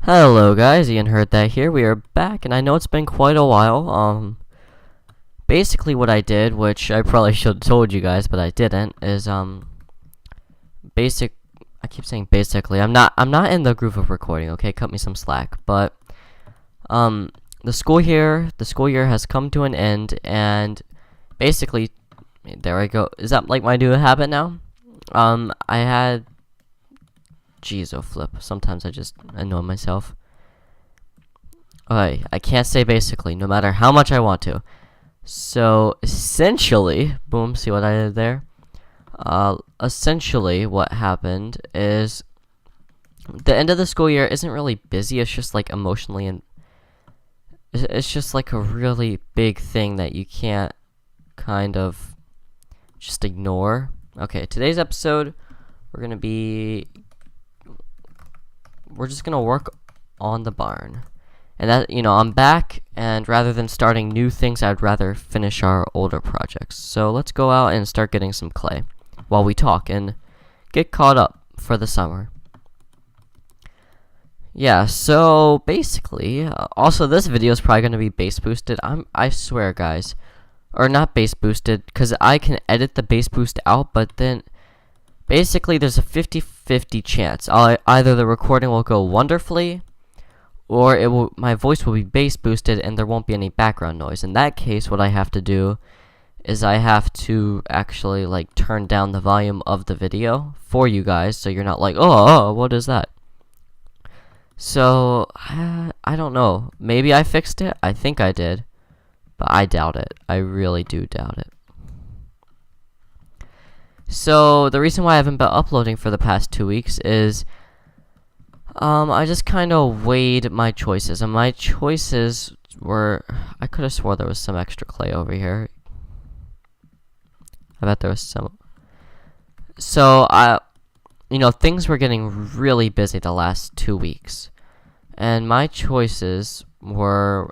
Hello guys, Ian Heard That here. We are back, and I know it's been quite a while. Basically what I did, which I probably should have told you guys, but I didn't, is basic. I keep saying basically. I'm not in the groove of recording. Okay, cut me some slack. But the school year has come to an end, and basically, there I go. Is that like my new habit now? I had. Jeez, oh flip. Sometimes I just annoy myself. Okay, I can't say basically, no matter how much I want to. So, essentially, boom, see what I did there? Essentially, what happened is the end of the school year isn't really busy, it's just like emotionally and it's just like a really big thing that you can't kind of just ignore. Okay, today's episode, we're just gonna work on the barn. And that, I'm back, and rather than starting new things, I'd rather finish our older projects. So let's go out and start getting some clay while we talk and get caught up for the summer. Yeah, so basically, also this video is probably gonna be bass boosted. I swear, guys, or not bass boosted, because I can edit the bass boost out, but then basically there's a 50-50 chance. Either the recording will go wonderfully, or my voice will be bass boosted and there won't be any background noise. In that case, what I have to do is I have to actually like turn down the volume of the video for you guys, so you're not like, oh, what is that? So I don't know. Maybe I fixed it. I think I did, but I doubt it. I really do doubt it. So the reason why I haven't been uploading for the past 2 weeks is I just kind of weighed my choices, and my choices were, I could have swore there was some extra clay over here. I bet there was some. So things were getting really busy the last 2 weeks, and my choices were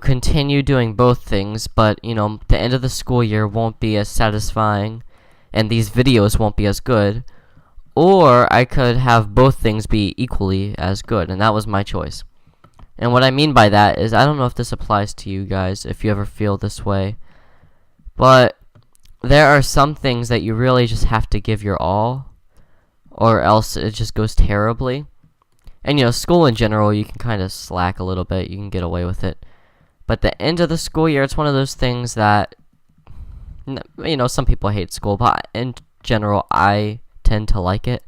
continue doing both things, but, the end of the school year won't be as satisfying, and these videos won't be as good, or I could have both things be equally as good, and that was my choice. And what I mean by that is, I don't know if this applies to you guys, if you ever feel this way, but there are some things that you really just have to give your all, or else it just goes terribly. And, school in general, you can kind of slack a little bit, you can get away with it. But the end of the school year, it's one of those things that, some people hate school, but in general, I tend to like it.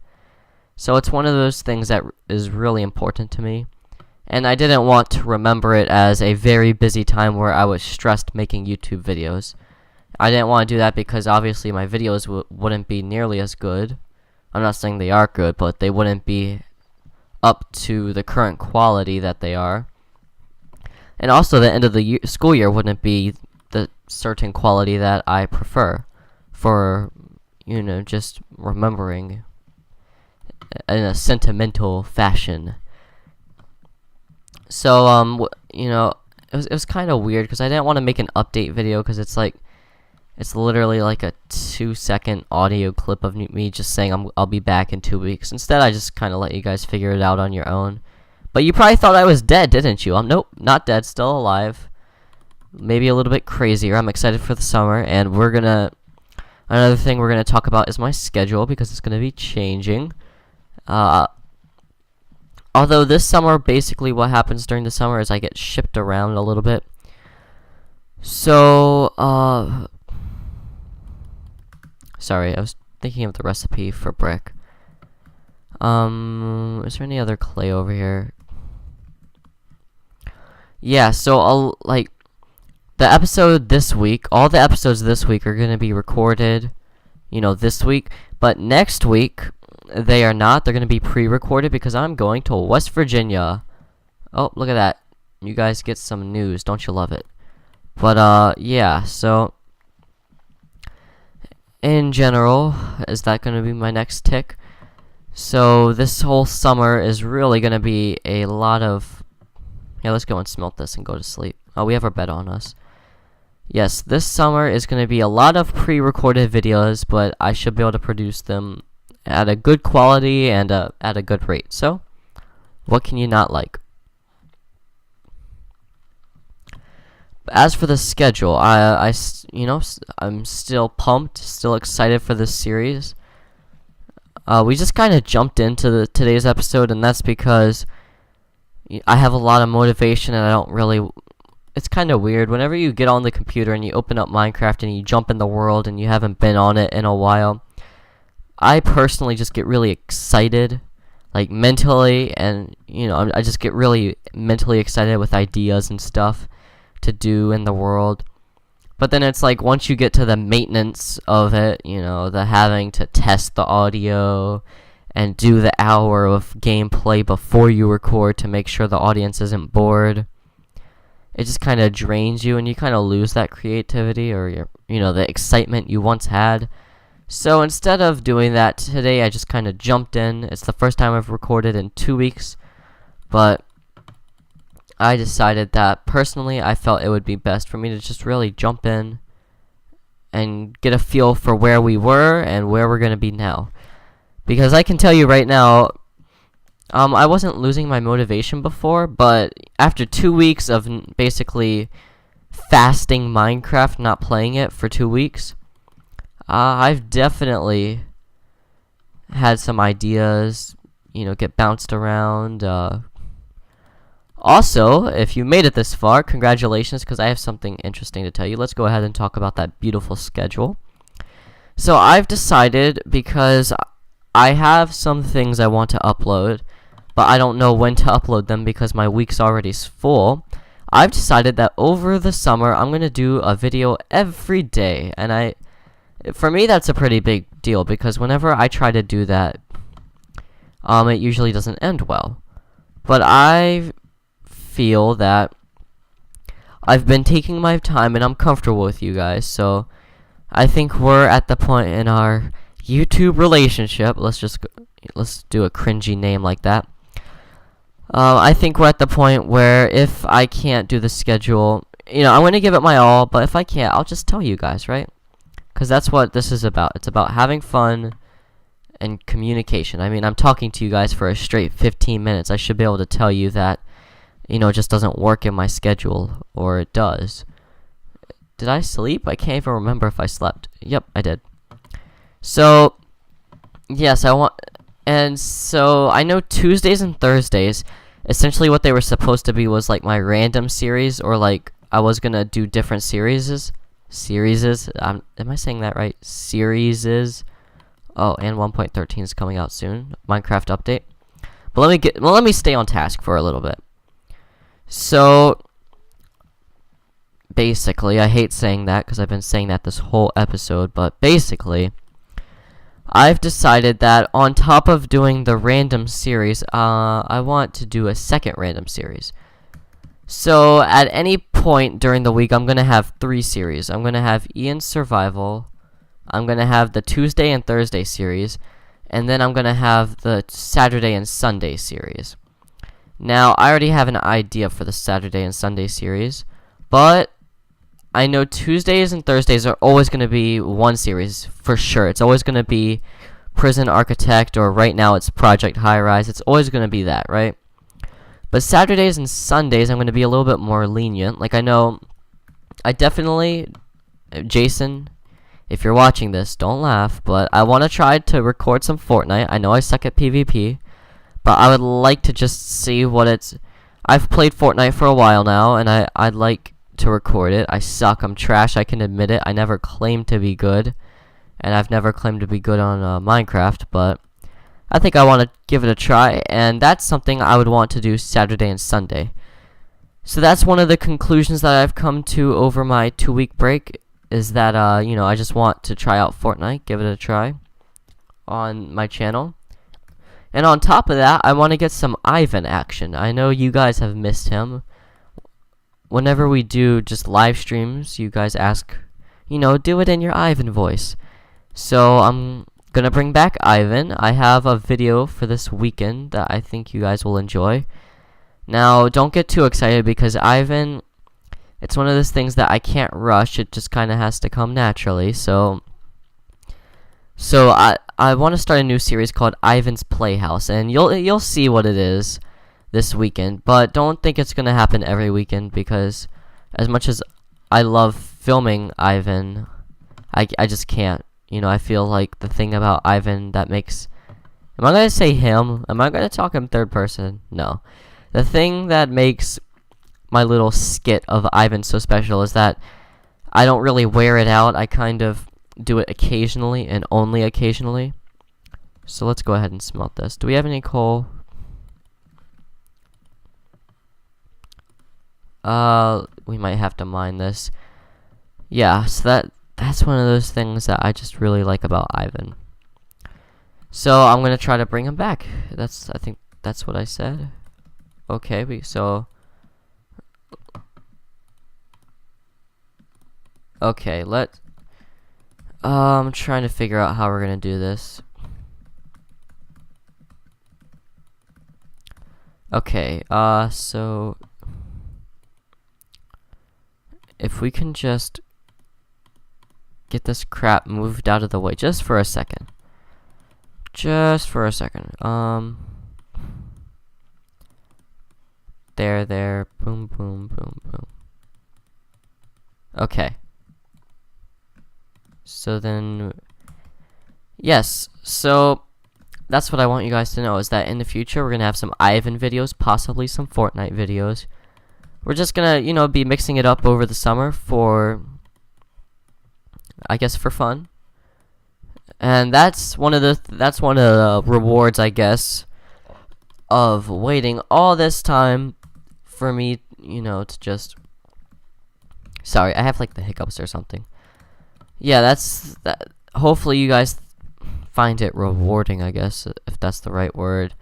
So it's one of those things that is really important to me. And I didn't want to remember it as a very busy time where I was stressed making YouTube videos. I didn't want to do that because obviously my videos wouldn't be nearly as good. I'm not saying they are good, but they wouldn't be up to the current quality that they are. And also, the end of the school year wouldn't be the certain quality that I prefer for, just remembering in a sentimental fashion. So, it was kind of weird because I didn't want to make an update video because it's literally like a 2-second audio clip of me just saying I'll be back in 2 weeks. Instead, I just kind of let you guys figure it out on your own. But you probably thought I was dead, didn't you? Nope, not dead, still alive. Maybe a little bit crazier. I'm excited for the summer, and another thing we're gonna talk about is my schedule, because it's gonna be changing. Although this summer, basically what happens during the summer is I get shipped around a little bit. So, sorry, I was thinking of the recipe for brick. Is there any other clay over here? Yeah, so all the episode this week, all the episodes this week are gonna be recorded, this week. But next week, they are not. They're gonna be pre-recorded because I'm going to West Virginia. Oh, look at that! You guys get some news, don't you love it? But yeah. So in general, is that gonna be my next tick? So this whole summer is really gonna be a lot of. Yeah, let's go and smelt this and go to sleep. Oh, we have our bed on us. Yes, this summer is going to be a lot of pre-recorded videos, but I should be able to produce them at a good quality and at a good rate. So, What can you not like? As for the schedule, I'm still pumped, still excited for this series. We just kind of jumped into today's episode, and that's because I have a lot of motivation, and I don't really. It's kind of weird. Whenever you get on the computer and you open up Minecraft and you jump in the world and you haven't been on it in a while, I personally just get really excited, like mentally, and I just get really mentally excited with ideas and stuff to do in the world. But then it's like once you get to the maintenance of it, the having to test the audio and do the hour of gameplay before you record to make sure the audience isn't bored, it just kind of drains you and you kind of lose that creativity or the excitement you once had. So instead of doing that today, I just kind of jumped in. It's the first time I've recorded in 2 weeks, but I decided that personally I felt it would be best for me to just really jump in and get a feel for where we were and where we're going to be now. Because I can tell you right now, I wasn't losing my motivation before, but after 2 weeks of basically fasting Minecraft, not playing it for 2 weeks, I've definitely had some ideas, get bounced around. Also, if you made it this far, congratulations, because I have something interesting to tell you. Let's go ahead and talk about that beautiful schedule. So I've decided, because I have some things I want to upload, but I don't know when to upload them because my week's already full. I've decided that over the summer, I'm going to do a video every day, and for me, that's a pretty big deal, because whenever I try to do that, it usually doesn't end well. But I feel that I've been taking my time and I'm comfortable with you guys, so I think we're at the point in our YouTube relationship. Let's do a cringy name like that. I think we're at the point where if I can't do the schedule, I'm going to give it my all, but if I can't, I'll just tell you guys, right? Because that's what this is about. It's about having fun and communication. I mean, I'm talking to you guys for a straight 15 minutes. I should be able to tell you that, it just doesn't work in my schedule, or it does. Did I sleep? I can't even remember if I slept. Yep, I did. So, yes, so I know Tuesdays and Thursdays, essentially what they were supposed to be was like my random series, or like I was gonna do different series. Am I saying that right? Series. Oh, and 1.13 is coming out soon. Minecraft update. But let me stay on task for a little bit. So basically, I hate saying that because I've been saying that this whole episode, but basically, I've decided that on top of doing the random series, I want to do a second random series. So at any point during the week, I'm going to have 3 series. I'm going to have Ian's Survival, I'm going to have the Tuesday and Thursday series, and then I'm going to have the Saturday and Sunday series. Now, I already have an idea for the Saturday and Sunday series, but I know Tuesdays and Thursdays are always going to be one series, for sure. It's always going to be Prison Architect, or right now it's Project High Rise. It's always going to be that, right? But Saturdays and Sundays, I'm going to be a little bit more lenient. Like, I know, Jason, if you're watching this, don't laugh, but I want to try to record some Fortnite. I know I suck at PvP, but I would like to just see what it's... I've played Fortnite for a while now, and I'd like to record it. I suck. I'm trash. I can admit it. I never claimed to be good, and I've never claimed to be good on Minecraft, but I think I want to give it a try, and that's something I would want to do Saturday and Sunday. So that's one of the conclusions that I've come to over my 2-week break, is that, I just want to try out Fortnite, give it a try on my channel. And on top of that, I want to get some Ivan action. I know you guys have missed him. Whenever we do just live streams, you guys ask, do it in your Ivan voice. So I'm gonna bring back Ivan. I have a video for this weekend that I think you guys will enjoy. Now, don't get too excited, because Ivan, it's one of those things that I can't rush. It just kind of has to come naturally. So I want to start a new series called Ivan's Playhouse, and you'll see what it is. this weekend, but don't think it's gonna happen every weekend, because as much as I love filming Ivan, I just can't. You know, I feel like the thing about Ivan that makes... Am I gonna say him? Am I gonna talk in third person? No. The thing that makes my little skit of Ivan so special is that I don't really wear it out. I kind of do it occasionally and only occasionally. So let's go ahead and smelt this. Do we have any coal? We might have to mine this. Yeah, so that's one of those things that I just really like about Ivan. So I'm gonna try to bring him back. I think that's what I said. Okay, okay, I'm trying to figure out how we're gonna do this. Okay, so if we can just get this crap moved out of the way just for a second. Just for a second. There. Boom, boom, boom, boom. Okay. So then, yes. So that's what I want you guys to know, is that in the future we're gonna have some Ivan videos, possibly some Fortnite videos. We're just gonna, you know, be mixing it up over the summer for, I guess, for fun. And that's one of the rewards, I guess, of waiting all this time for me, you know, to just... Sorry, I have like the hiccups or something. Yeah, that's that. Hopefully you guys find it rewarding, I guess, if that's the right word,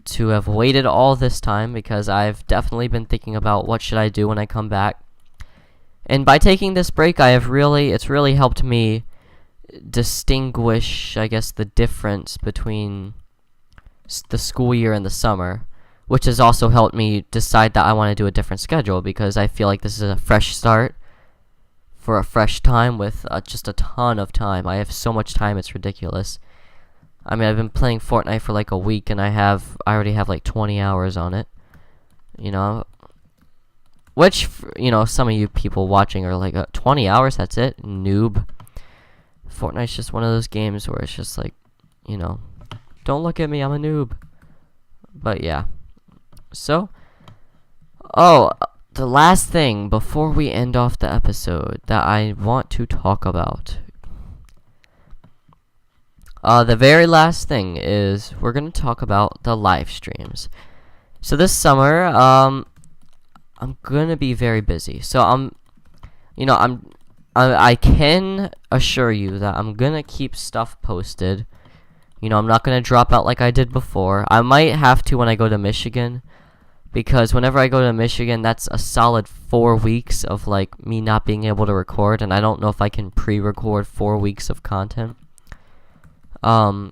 to have waited all this time, because I've definitely been thinking about what should I do when I come back. And by taking this break, it's really helped me distinguish, I guess, the difference between the school year and the summer, which has also helped me decide that I want to do a different schedule, because I feel like this is a fresh start for a fresh time with just a ton of time. I have so much time, it's ridiculous. I mean, I've been playing Fortnite for like a week, and I already have like 20 hours on it, you know, which, you know, some of you people watching are like, 20 hours, that's it, noob. Fortnite's just one of those games where it's just like, you know, don't look at me, I'm a noob. But yeah. So, the last thing before we end off the episode that I want to talk about. The very last thing is we're going to talk about the live streams. So this summer, I'm going to be very busy. So I can assure you that I'm going to keep stuff posted. You know, I'm not going to drop out like I did before. I might have to when I go to Michigan, because whenever I go to Michigan, that's a solid 4 weeks of like me not being able to record, and I don't know if I can pre-record 4 weeks of content. But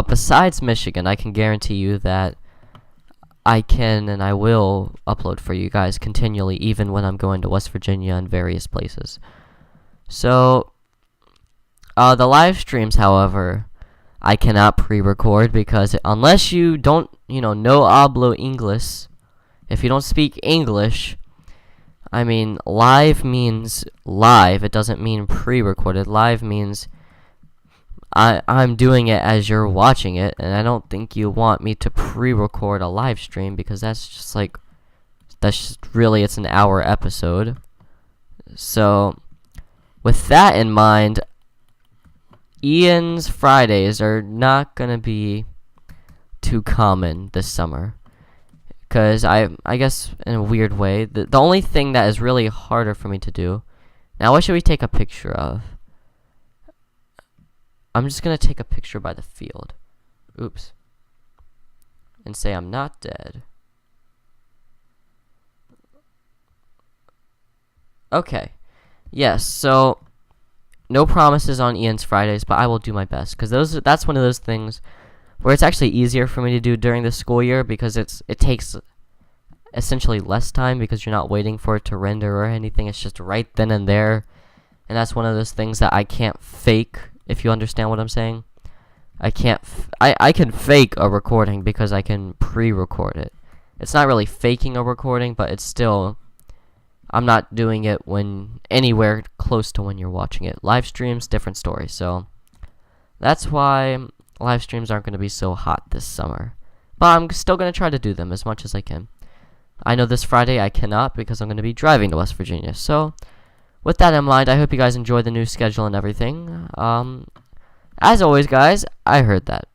besides Michigan, I can guarantee you that I can and I will upload for you guys continually, even when I'm going to West Virginia and various places. So, the live streams, however, I cannot pre-record, because unless you don't, you know hablo English, if you don't speak English, I mean, live means live. It doesn't mean pre-recorded. Live means I'm doing it as you're watching it, and I don't think you want me to pre-record a live stream, because that's just really, it's an hour episode. So, with that in mind, Ian's Fridays are not gonna be too common this summer, because I guess in a weird way, the only thing that is really harder for me to do. Now, what should we take a picture of? I'm just gonna take a picture by the field. Oops. And say I'm not dead. Okay. Yes, so no promises on Ian's Fridays, but I will do my best, because that's one of those things where it's actually easier for me to do during the school year, because it takes essentially less time, because you're not waiting for it to render or anything. It's just right then and there, and that's one of those things that I can't fake, if you understand what I'm saying. I can't. I can fake a recording because I can pre-record it. It's not really faking a recording, but it's still. I'm not doing it when anywhere close to when you're watching it. Live streams, different story. So that's why live streams aren't going to be so hot this summer. But I'm still going to try to do them as much as I can. I know this Friday I cannot because I'm going to be driving to West Virginia. So with that in mind, I hope you guys enjoy the new schedule and everything. As always, guys, I heard that.